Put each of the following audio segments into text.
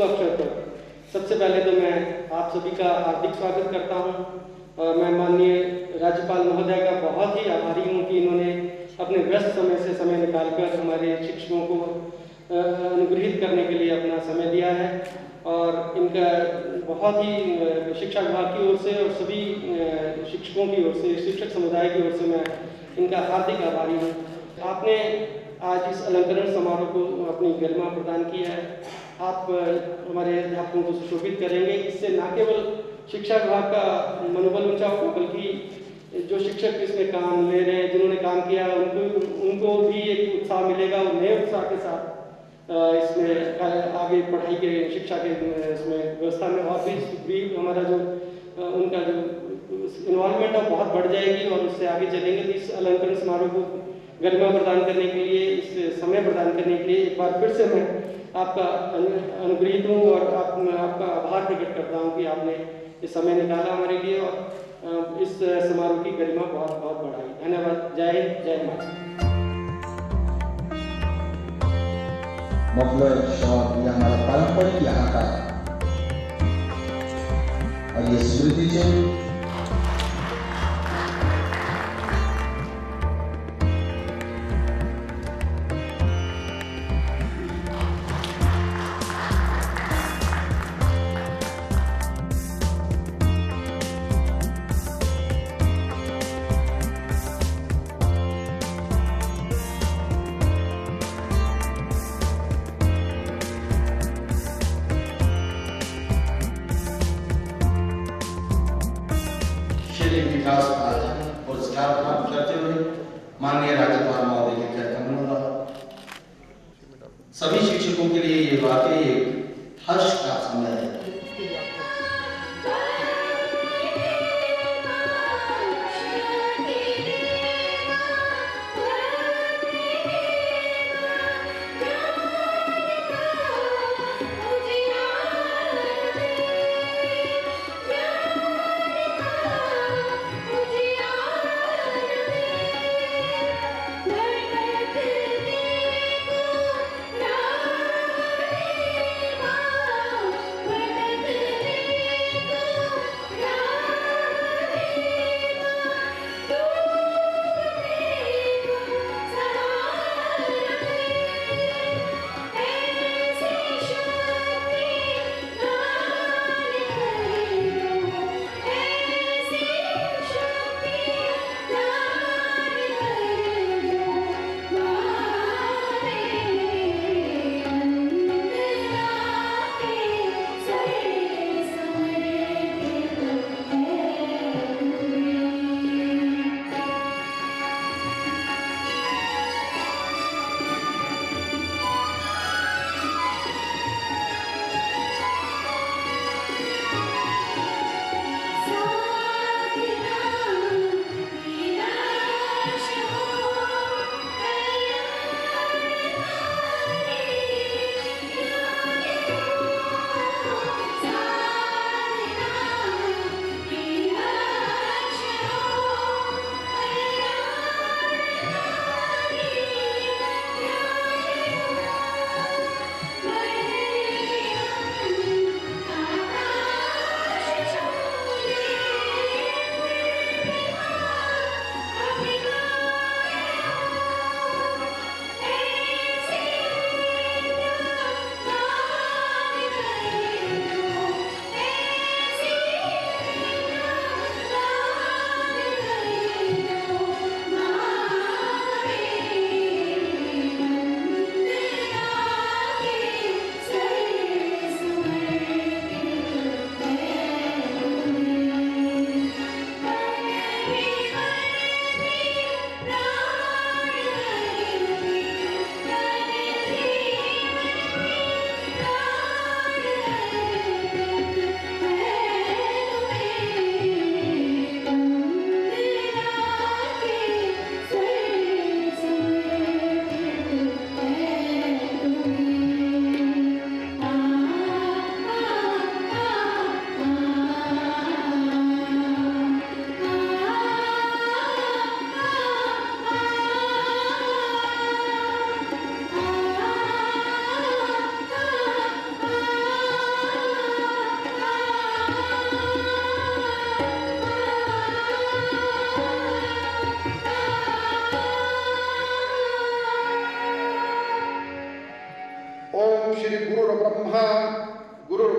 अवसर पर सबसे पहले तो मैं आप सभी का हार्दिक स्वागत करता हूं। मैं माननीय राज्यपाल महोदय का बहुत ही आभारी हूं कि इन्होंने अपने व्यस्त समय से समय निकालकर हमारे शिक्षकों को अनुग्रहित करने के लिए अपना समय दिया है और इनका बहुत ही शिक्षा विभाग की ओर से और सभी शिक्षकों की ओर से, शिक्षक समुदाय की ओर से मैं इनका हार्दिक आभारी हूँ। आपने आज इस अलंकरण समारोह को अपनी गरिमा प्रदान की है। आप हमारे अध्यापकों को सुशोभित करेंगे। इससे न केवल शिक्षा विभाग का मनोबल ऊंचा होगा, बल्कि जो शिक्षक इसमें काम ले रहे हैं, जिन्होंने काम किया है, उनको भी एक उत्साह मिलेगा और नए उत्साह के साथ इसमें आगे पढ़ाई के शिक्षा के इसमें व्यवस्था में और भी हमारा जो उनका जो इन्वॉल्वमेंट है बहुत बढ़ जाएगी और उससे आगे चलेंगे। तो इस अलंकरण समारोह को गरिमा प्रदान करने के लिए, इस समय प्रदान करने के लिए एक बार फिर से मैं आपका अनुग्रहित हूँ और आपका आभार प्रकट करता हूँ कि आपने ये समय निकाला हमारे लिए और इस समारोह की गरिमा बहुत बहुत बढ़ाई। धन्यवाद। जय हिंद, जय माता। Mobile yang harapan pun diangkat. Yesus itu विकास पुरस्कार प्राप्त करते हुए माननीय राज्यपाल महोदय के कार्यक्रम सभी शिक्षकों के लिए ये वाकई एक हर्ष का समय है।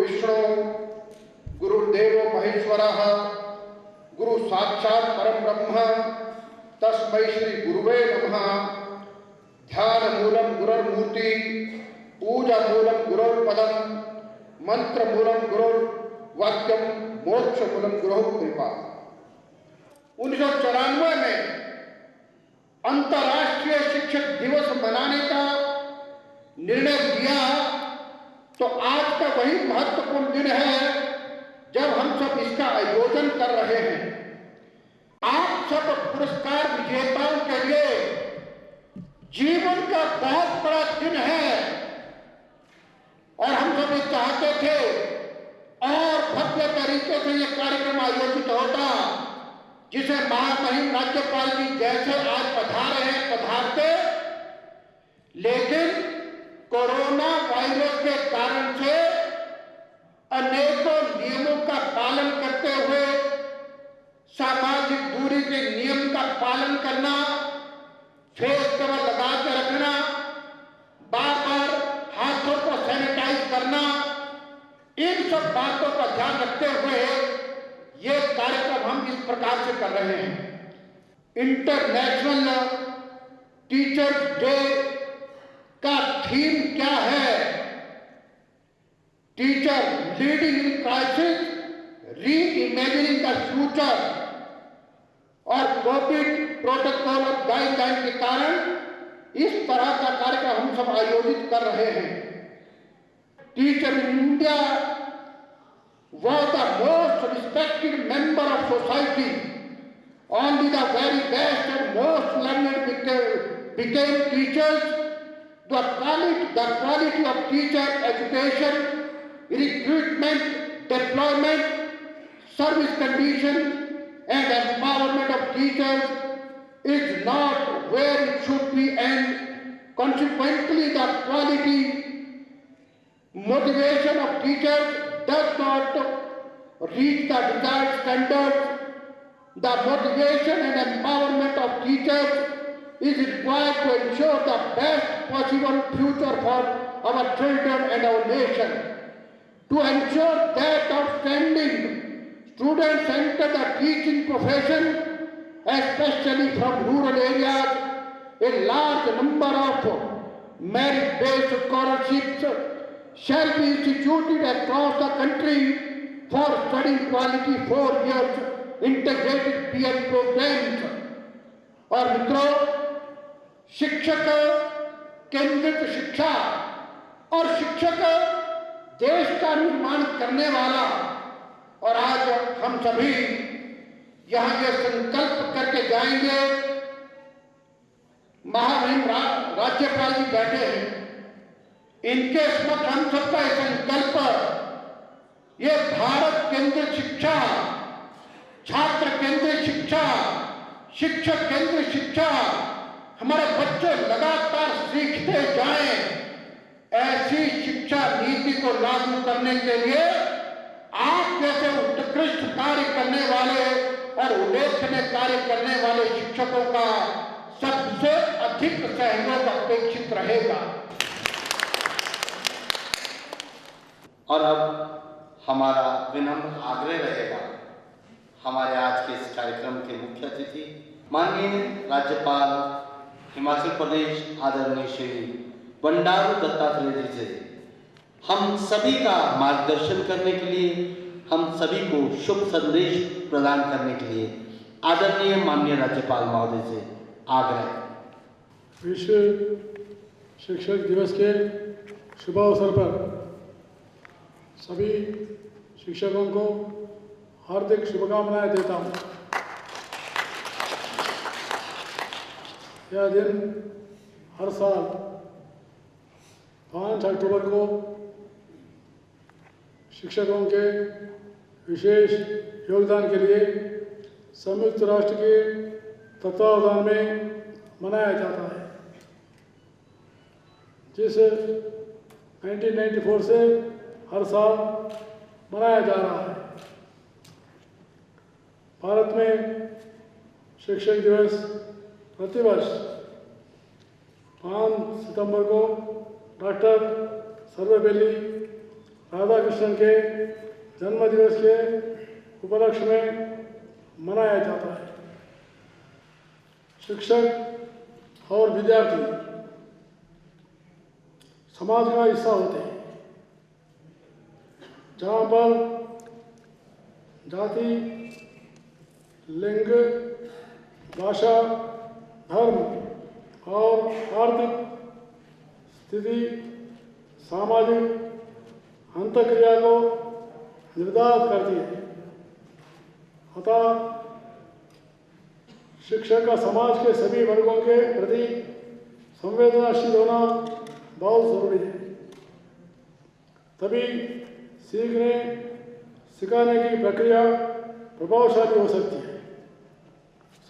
गुरुर्विष्णु गुरुर्देवो महेश्वरः गुरु साक्षात् परम ब्रह्म तस्मै श्री गुरुवे नमः। ध्यान मूलम गुरुर्मूर्ति पूजा मूलम गुरुर्पदम मंत्र मूलम गुरुर्वाक्यम मोक्ष मूलम गुरुः कृपा। 1994 में अंतर्राष्ट्रीय शिक्षक दिवस मनाने का निर्णय लिया, तो आज का वही महत्वपूर्ण दिन है जब हम सब इसका आयोजन कर रहे हैं। आप सब पुरस्कार विजेताओं के लिए जीवन का बहुत बड़ा दिन है और हम सब ये चाहते थे और भव्य तरीके से ये कार्यक्रम आयोजित होता, जिसे महामहिम राज्यपाल जी जैसे आज पधारे हैं पधारते, लेकिन कोरोना वायरस के कारण से अनेकों नियमों का पालन करते हुए सामाजिक दूरी के नियम का पालन करना, फेस कवर लगा के रखना, बार बार हाथों को सैनिटाइज करना, इन सब बातों का ध्यान रखते हुए ये कार्यक्रम हम इस प्रकार से कर रहे हैं। इंटरनेशनल टीचर्स डे का थीम क्या है? टीचर लीडिंग इन क्राइसिस, री इमेजिनिंग द फ्यूचर। और कोविड प्रोटोकॉल और गाइडलाइन के कारण इस तरह का कार्यक्रम हम सब आयोजित कर रहे हैं। Teacher in India was the most respected member of society. Only the very best and most learned became teachers. The quality of teacher education, recruitment, deployment, service condition and empowerment of teachers is not where it should be, and consequently the quality motivation of teachers does not reach the desired standards. The motivation and empowerment of teachers is required to ensure the best possible future for our children and our nation. To ensure that outstanding students enter the teaching profession, especially from rural areas, a large number of merit-based scholarships shall be instituted across the country for studying quality 4 years integrated PhD programs. और मित्रों, शिक्षक केंद्रित शिक्षा और शिक्षक देश का निर्माण करने वाला, और आज हम सभी यहाँ ये संकल्प करके जाएंगे। महामहिम राज्यपाल जी बैठे हैं, इनके समक्ष हम सबका संकल्प, ये भारत केंद्रित शिक्षा, छात्र केंद्रित शिक्षा, शिक्षक केंद्रित शिक्षा, हमारे बच्चे लगातार सीखते जाएं, ऐसी शिक्षा नीति को लागू करने के लिए आप जैसे उत्कृष्ट कार्य करने वाले और उल्लेखनीय कार्य करने वाले शिक्षकों का सबसे अधिक सहयोग अपेक्षित रहेगा। और अब हमारा विनम्र आग्रह रहेगा हमारे आज के इस कार्यक्रम के मुख्य अतिथि माननीय राज्यपाल हिमाचल प्रदेश आदरणीय श्री बंडारू दत्तात्रेय जी से हम सभी का मार्गदर्शन करने के लिए, हम सभी को शुभ संदेश प्रदान करने के लिए आदरणीय माननीय राज्यपाल महोदय से आग्रह। विश्व शिक्षक दिवस के शुभ अवसर पर सभी शिक्षकों को हार्दिक शुभकामनाएं देता हूँ। यह दिन हर साल 5 अक्टूबर को शिक्षकों के विशेष योगदान के लिए संयुक्त राष्ट्र के तत्वावधान में मनाया जाता है, जिस 1994 से हर साल मनाया जा रहा है। भारत में शिक्षक दिवस प्रतिवर्ष 5 सितंबर को डॉक्टर सर्वपल्ली राधा कृष्णन के जन्मदिवस के उपलक्ष्य में मनाया जाता है। शिक्षक और विद्यार्थी समाज का हिस्सा होते हैं। जहाँ पर जाति, लिंग, भाषा, धर्म और आर्थिक स्थिति सामाजिक अंतःक्रिया को निर्धारित करती है। अतः शिक्षक का समाज के सभी वर्गों के प्रति संवेदनशील होना बहुत जरूरी है। तभी सीखने सिखाने की प्रक्रिया प्रभावशाली हो सकती है।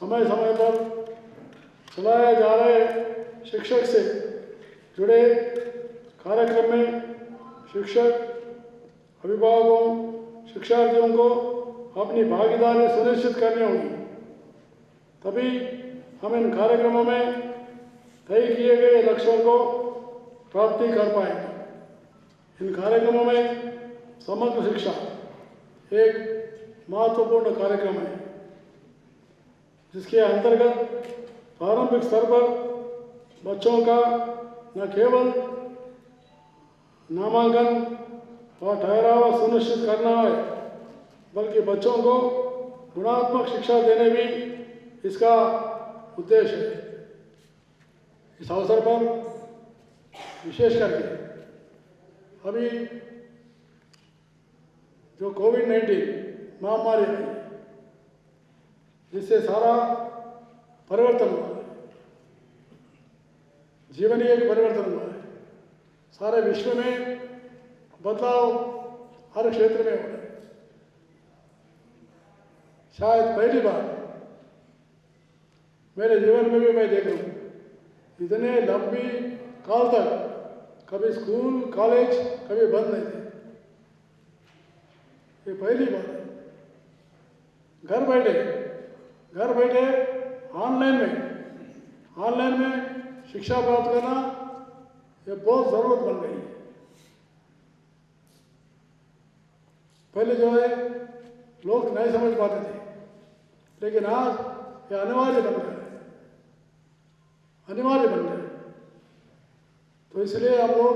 समय समय पर चलाए जा रहे शिक्षक से जुड़े कार्यक्रम में शिक्षक, अभिभावकों, शिक्षार्थियों को अपनी भागीदारी सुनिश्चित करनी होगी। तभी हम इन कार्यक्रमों में तय किए गए लक्ष्यों को प्राप्ति कर पाएंगे। इन कार्यक्रमों में समग्र शिक्षा एक महत्वपूर्ण कार्यक्रम है, जिसके अंतर्गत प्रारंभिक स्तर पर बच्चों का न केवल नामांकन और ठहराव सुनिश्चित करना है, बल्कि बच्चों को गुणात्मक शिक्षा देने भी इसका उद्देश्य है। इस अवसर पर विशेष करके अभी जो कोविड-19 महामारी आई, जिससे सारा परिवर्तन हुआ है, जीवन ही एक परिवर्तन हुआ है। सारे विश्व में बदलाव हर क्षेत्र में हो रहा है। शायद पहली बार मेरे जीवन में भी मैं देख रहा हूँ, इतने लंबी काल तक कभी स्कूल, कॉलेज कभी बंद नहीं थे। ये पहली बार है। घर बैठे ऑनलाइन में शिक्षा प्राप्त करना ये बहुत ज़रूरत बन गई है। पहले जो है लोग नहीं समझ पाते थे, लेकिन आज ये अनिवार्य बन गया है। तो इसलिए हम लोग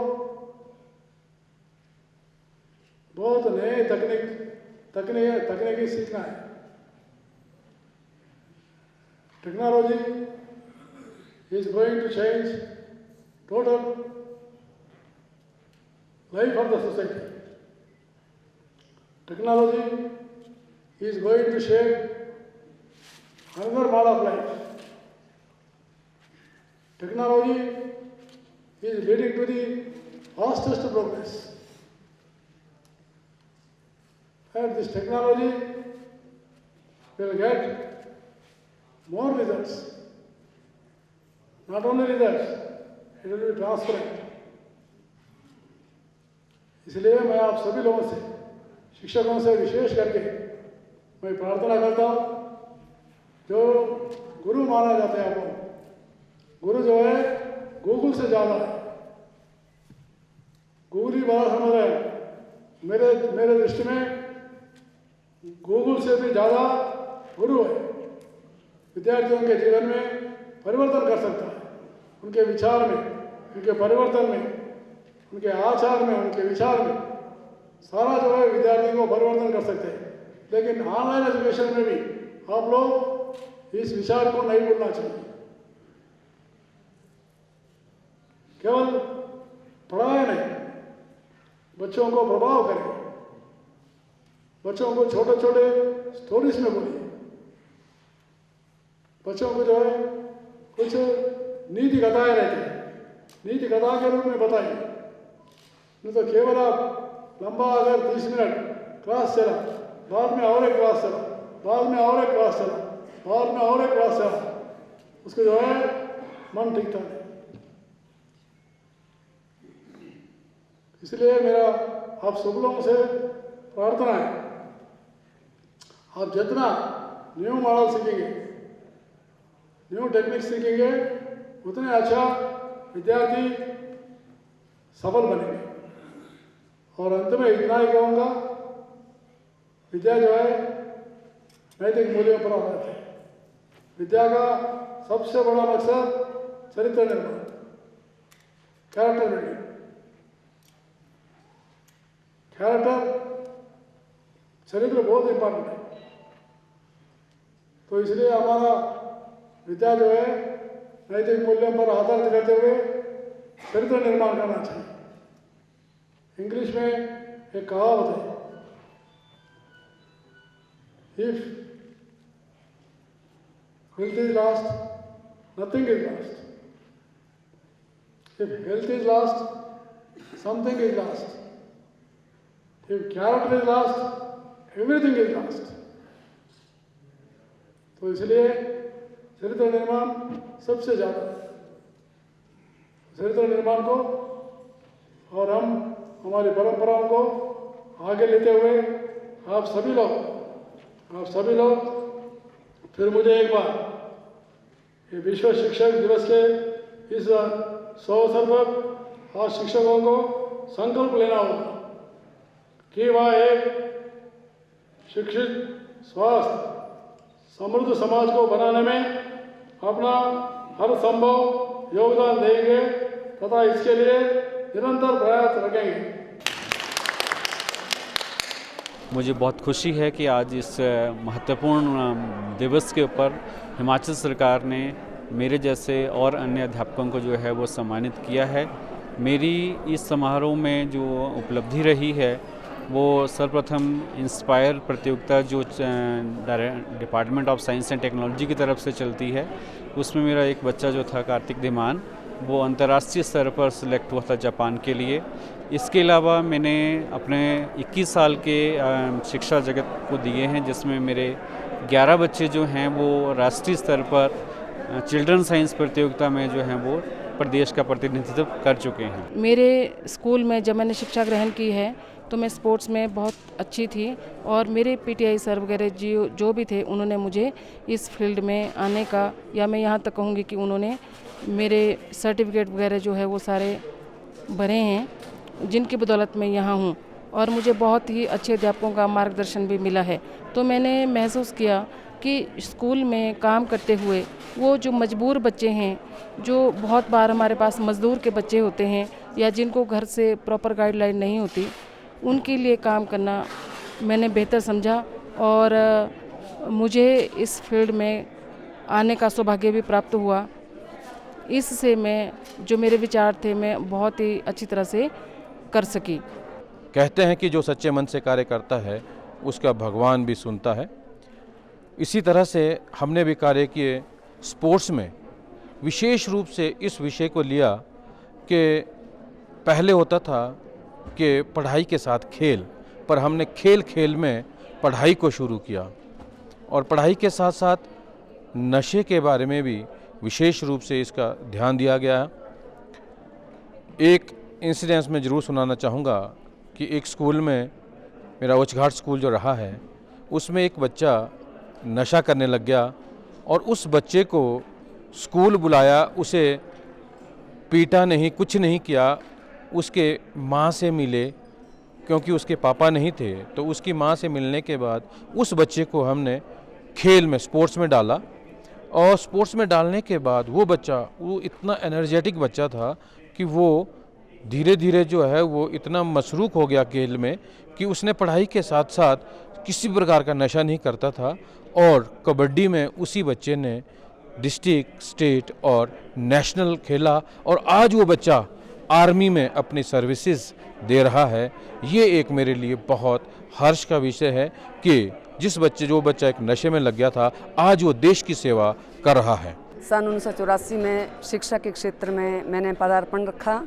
बहुत नए तकनीकी सीखना है। Technology is going to change total life of the society. Technology is going to shape another mode of life. Technology is leading to the fastest progress. And this technology will get more results. Not only results, it will be transparent. इसलिए मैं आप सभी लोगों से, शिक्षकों से विशेष करके मैं प्रार्थना करता हूँ, जो गुरु माना जाता है आपको, गुरु जो है गूगल से ज़्यादा है। गूगल ही बड़ा समझ रहा है। मेरे दृष्टि में गूगल से भी ज़्यादा गुरु है। विद्यार्थियों के जीवन में परिवर्तन कर सकता है, उनके विचार में, उनके परिवर्तन में, उनके आचार में, उनके विचार में, सारा जो है विद्यार्थी को परिवर्तन कर सकते हैं। लेकिन ऑनलाइन एजुकेशन में भी आप लोग इस विचार को नहीं भूलना चाहिए। केवल पढ़ाया नहीं, बच्चों को प्रभाव करें, बच्चों को छोटे छोटे स्टोरीज में बोलिए, बच्चों को जो है कुछ नीति कथाएं रहती है, नीति कथा के रूप में बताइए। नहीं तो केवल आप लंबा अगर 30 मिनट क्लास चला, बाद में और एक क्लास चला, बाद में और एक क्लास चला, बाद में और एक क्लास चला, उसको जो है मन टिकता नहीं। इसलिए मेरा आप सब लोगों से प्रार्थना है, आप जितना न्यू मॉडल सीखेंगे, न्यू टेक्निक सीखेंगे, उतने अच्छा विद्यार्थी सफल बनेंगे और अंत में इतना ही कहूँगा, विद्या जो है नैतिक मूल्यों पर आधारित है। विद्या का सबसे बड़ा मकसद चरित्र निर्माण, कैरेक्टर बिल्डिंग। कैरेक्टर, चरित्र बहुत इंपॉर्टेंट है। तो इसलिए हमारा विद्या जो है नैतिक मूल्यों पर आधारित करते हुए चरित्र निर्माण करना चाहिए। इंग्लिश में एक कहावत है, if health is lost, nothing is lost. If health is lost, something is lost. If character is lost, everything is lost. तो इसलिए चरित्र निर्माण सबसे ज़्यादा, चरित्र निर्माण को और हम हमारी परंपराओं को आगे लेते हुए आप सभी लोग फिर मुझे एक बार ये विश्व शिक्षक दिवस के इस शुभ अवसर पर आज शिक्षकों को संकल्प लेना होगा कि वह एक शिक्षित, स्वस्थ, समृद्ध समाज को बनाने में अपना हर संभव योगदान देंगे तथा इसके लिए निरंतर प्रयास रखेंगे। मुझे बहुत खुशी है कि आज इस महत्वपूर्ण दिवस के ऊपर हिमाचल सरकार ने मेरे जैसे और अन्य अध्यापकों को जो है वो सम्मानित किया है। मेरी इस समारोह में जो उपलब्धि रही है वो सर्वप्रथम इंस्पायर प्रतियोगिता जो department of science and technology की तरफ से चलती है, उसमें मेरा एक बच्चा जो था कार्तिक धीमान, वो अंतर्राष्ट्रीय स्तर पर सिलेक्ट हुआ था जापान के लिए। इसके अलावा मैंने अपने 21 साल के शिक्षा जगत को दिए हैं, जिसमें मेरे 11 बच्चे जो हैं वो राष्ट्रीय स्तर पर चिल्ड्रन साइंस प्रतियोगिता में जो हैं वो प्रदेश का प्रतिनिधित्व कर चुके हैं। मेरे स्कूल में जब मैंने शिक्षा ग्रहण की है तो मैं स्पोर्ट्स में बहुत अच्छी थी और मेरे पीटीआई सर वगैरह जो भी थे उन्होंने मुझे इस फील्ड में आने का, या मैं यहाँ तक कहूँगी कि उन्होंने मेरे सर्टिफिकेट वगैरह जो है वो सारे भरे हैं, जिनकी बदौलत मैं यहाँ हूँ और मुझे बहुत ही अच्छे अध्यापकों का मार्गदर्शन भी मिला है। तो मैंने महसूस किया कि स्कूल में काम करते हुए वो जो मजबूर बच्चे हैं, जो बहुत बार हमारे पास मज़दूर के बच्चे होते हैं या जिनको घर से प्रॉपर गाइडलाइन नहीं होती, उनके लिए काम करना मैंने बेहतर समझा और मुझे इस फील्ड में आने का सौभाग्य भी प्राप्त हुआ। इससे मैं जो मेरे विचार थे मैं बहुत ही अच्छी तरह से कर सकी। कहते हैं कि जो सच्चे मन से कार्य करता है उसका भगवान भी सुनता है। इसी तरह से हमने भी कार्य किए स्पोर्ट्स में। विशेष रूप से इस विषय को लिया कि पहले होता था कि पढ़ाई के साथ खेल, पर हमने खेल खेल में पढ़ाई को शुरू किया और पढ़ाई के साथ साथ नशे के बारे में भी विशेष रूप से इसका ध्यान दिया गया। एक इंसिडेंस में ज़रूर सुनाना चाहूँगा कि एक स्कूल में, मेरा उच्चघाट स्कूल जो रहा है, उसमें एक बच्चा नशा करने लग गया और उस बच्चे को स्कूल बुलाया, उसे पीटा नहीं, कुछ नहीं किया। उसके माँ से मिले, क्योंकि उसके पापा नहीं थे, तो उसकी माँ से मिलने के बाद उस बच्चे को हमने खेल में, स्पोर्ट्स में डाला और स्पोर्ट्स में डालने के बाद वो इतना एनर्जेटिक बच्चा था कि वो धीरे धीरे जो है वो इतना मसरूफ़ हो गया खेल में कि उसने पढ़ाई के साथ साथ किसी प्रकार का नशा नहीं करता था। और कबड्डी में उसी बच्चे ने डिस्ट्रिक्ट, स्टेट और नेशनल खेला और आज वो बच्चा आर्मी में अपनी सर्विसेज दे रहा है। ये एक मेरे लिए बहुत हर्ष का विषय है कि जो बच्चा एक नशे में लग गया था, आज वो देश की सेवा कर रहा है। सन 1984 में शिक्षा के क्षेत्र में मैंने पदार्पण रखा।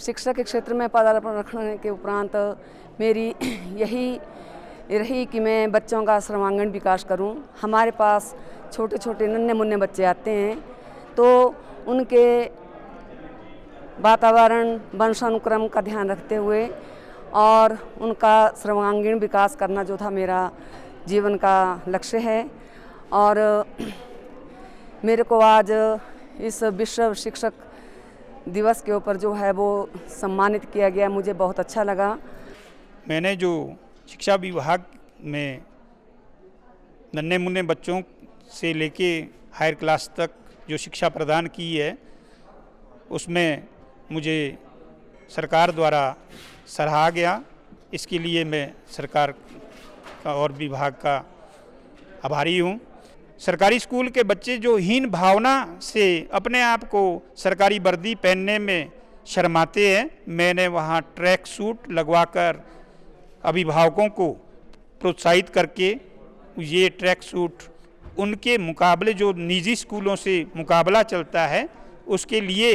शिक्षा के क्षेत्र में पदार्पण रखने के उपरांत मेरी यही रही कि मैं बच्चों का सर्वांगीण विकास करूं। हमारे पास छोटे छोटे नन्हे मुन्ने बच्चे आते हैं तो उनके वातावरण, वंशानुक्रम का ध्यान रखते हुए और उनका सर्वांगीण विकास करना जो था मेरा जीवन का लक्ष्य है। और मेरे को आज इस विश्व शिक्षक दिवस के ऊपर जो है वो सम्मानित किया गया, मुझे बहुत अच्छा लगा। मैंने जो शिक्षा विभाग में नन्हे मुन्ने बच्चों से लेके हायर क्लास तक जो शिक्षा प्रदान की है, उसमें मुझे सरकार द्वारा सराहा गया। इसके लिए मैं सरकार का और विभाग का आभारी हूँ। सरकारी स्कूल के बच्चे जो हीन भावना से अपने आप को सरकारी वर्दी पहनने में शर्माते हैं, मैंने वहाँ ट्रैक सूट लगवाकर अभिभावकों को प्रोत्साहित करके ये ट्रैक सूट उनके मुकाबले जो निजी स्कूलों से मुकाबला चलता है उसके लिए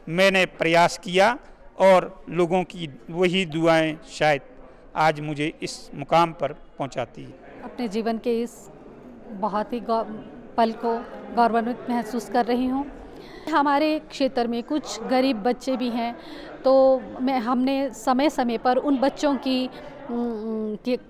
मैंने प्रयास किया और लोगों की वही दुआएं शायद आज मुझे इस मुकाम पर पहुंचाती है। अपने जीवन के इस बहुत ही पल को गौरवान्वित महसूस कर रही हूँ। हमारे क्षेत्र में कुछ गरीब बच्चे भी हैं, तो हमने समय समय पर उन बच्चों की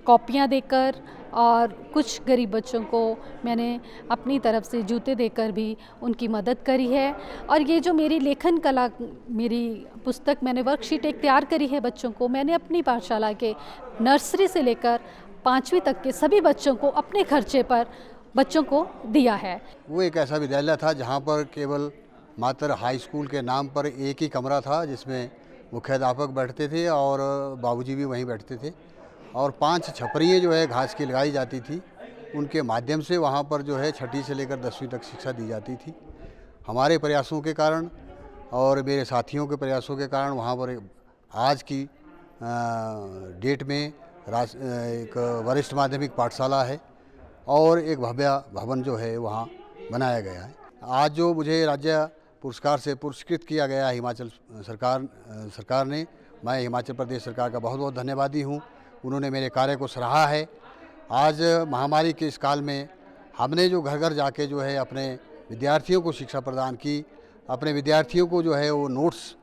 कॉपियाँ देकर और कुछ गरीब बच्चों को मैंने अपनी तरफ से जूते देकर भी उनकी मदद करी है। और ये जो मेरी लेखन कला, मेरी पुस्तक, मैंने वर्कशीट एक तैयार करी है बच्चों को, मैंने अपनी पाठशाला के नर्सरी से लेकर 5वीं तक के सभी बच्चों को अपने खर्चे पर बच्चों को दिया है। वो एक ऐसा विद्यालय था जहाँ पर केवल मात्र हाई स्कूल के नाम पर एक ही कमरा था जिसमें मुख्याध्यापक बैठते थे और बाबूजी भी वहीं बैठते थे, और 5 छपरियाँ जो है घास की लगाई जाती थी, उनके माध्यम से वहाँ पर जो है 6ठी से लेकर 10वीं तक शिक्षा दी जाती थी। हमारे प्रयासों के कारण और मेरे साथियों के प्रयासों के कारण वहाँ पर आज की डेट में एक वरिष्ठ माध्यमिक पाठशाला है और एक भव्य भवन जो है वहाँ बनाया गया है। आज जो मुझे राज्य पुरस्कार से पुरस्कृत किया गया हिमाचल सरकार ने, मैं हिमाचल प्रदेश सरकार का बहुत बहुत धन्यवादी हूँ। उन्होंने मेरे कार्य को सराहा है। आज महामारी के इस काल में हमने जो घर घर जाके जो है अपने विद्यार्थियों को शिक्षा प्रदान की, अपने विद्यार्थियों को जो है वो नोट्स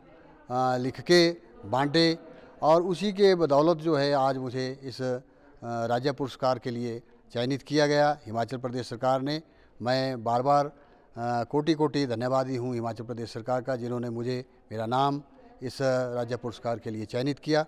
लिख के बांटे, और उसी के बदौलत जो है आज मुझे इस राज्य पुरस्कार के लिए चयनित किया गया हिमाचल प्रदेश सरकार ने। मैं बार बार कोटि कोटि धन्यवादी हूँ हिमाचल प्रदेश सरकार का, जिन्होंने मुझे मेरा नाम इस राज्य पुरस्कार के लिए चयनित किया।